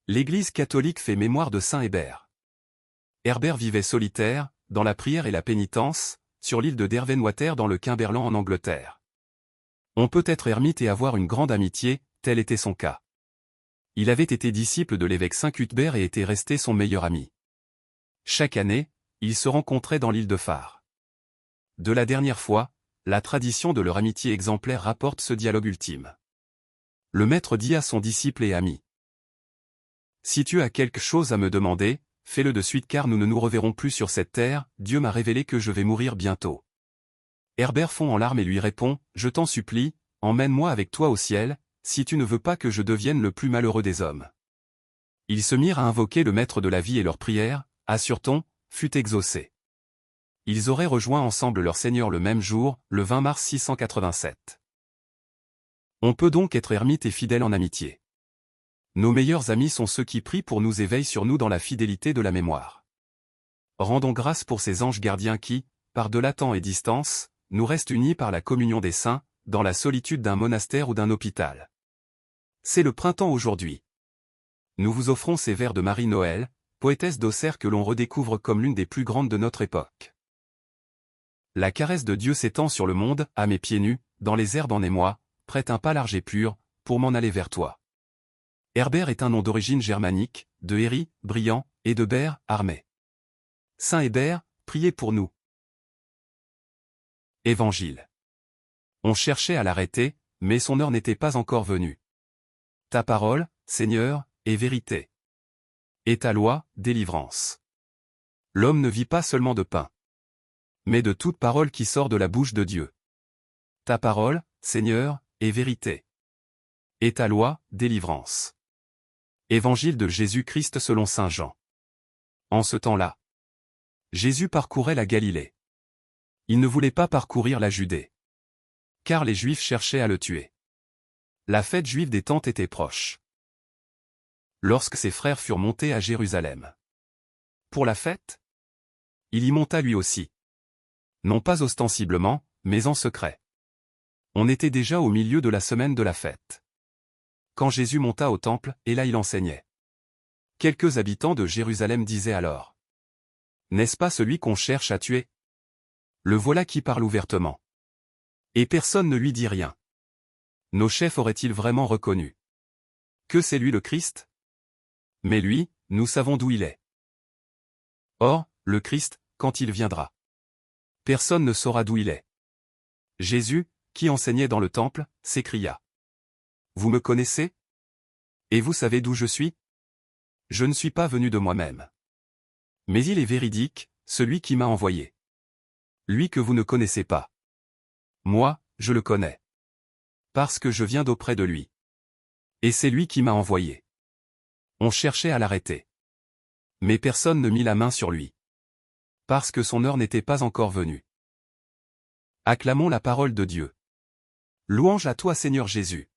L'Église catholique fait mémoire de saint Herbert. Herbert vivait solitaire, dans la prière et la pénitence, sur l'île de Derwentwater dans le Cumberland en Angleterre. On peut être ermite et avoir une grande amitié, tel était son cas. Il avait été disciple de l'évêque saint Cuthbert et était resté son meilleur ami. Chaque année, ils se rencontraient dans l'île de Farre. De la dernière fois, la tradition de leur amitié exemplaire rapporte ce dialogue ultime. Le maître dit à son disciple et ami: « Si tu as quelque chose à me demander, fais-le de suite car nous ne nous reverrons plus sur cette terre, Dieu m'a révélé que je vais mourir bientôt. » Herbert fond en larmes et lui répond: « Je t'en supplie, emmène-moi avec toi au ciel, si tu ne veux pas que je devienne le plus malheureux des hommes. » Ils se mirent à invoquer le maître de la vie et leur prière, assure-t-on, fut exaucée. Ils auraient rejoint ensemble leur Seigneur le même jour, le 20 mars 687. On peut donc être ermite et fidèle en amitié. Nos meilleurs amis sont ceux qui prient pour nous et veillent sur nous dans la fidélité de la mémoire. Rendons grâce pour ces anges gardiens qui, par-delà temps et distance, nous restent unis par la communion des saints, dans la solitude d'un monastère ou d'un hôpital. C'est le printemps aujourd'hui. Nous vous offrons ces vers de Marie-Noël, poétesse d'Auxerre que l'on redécouvre comme l'une des plus grandes de notre époque. La caresse de Dieu s'étend sur le monde, à mes pieds nus, dans les herbes en émoi, prête un pas large et pur, pour m'en aller vers toi. Herbert est un nom d'origine germanique, de Héry, brillant, et de Ber, armé. Saint Herbert, priez pour nous. Évangile. On cherchait à l'arrêter, mais son heure n'était pas encore venue. Ta parole, Seigneur, est vérité. Et ta loi, délivrance. L'homme ne vit pas seulement de pain, mais de toute parole qui sort de la bouche de Dieu. Ta parole, Seigneur, est vérité. Et ta loi, délivrance. Évangile de Jésus-Christ selon saint Jean. En ce temps-là, Jésus parcourait la Galilée. Il ne voulait pas parcourir la Judée, car les Juifs cherchaient à le tuer. La fête juive des Tentes était proche. Lorsque ses frères furent montés à Jérusalem pour la fête, il y monta lui aussi. Non pas ostensiblement, mais en secret. On était déjà au milieu de la semaine de la fête. Quand Jésus monta au temple, et là il enseignait. Quelques habitants de Jérusalem disaient alors: « N'est-ce pas celui qu'on cherche à tuer? Le voilà qui parle ouvertement. » Et personne ne lui dit rien. Nos chefs auraient-ils vraiment reconnu que c'est lui le Christ? Mais lui, nous savons d'où il est. Or, le Christ, quand il viendra, personne ne saura d'où il est. Jésus, qui enseignait dans le temple, s'écria: « Vous me connaissez? Et vous savez d'où je suis? Je ne suis pas venu de moi-même. Mais il est véridique, celui qui m'a envoyé. Lui que vous ne connaissez pas. Moi, je le connais. Parce que je viens d'auprès de lui. Et c'est lui qui m'a envoyé. » On cherchait à l'arrêter. Mais personne ne mit la main sur lui. Parce que son heure n'était pas encore venue. Acclamons la parole de Dieu. Louange à toi Seigneur Jésus.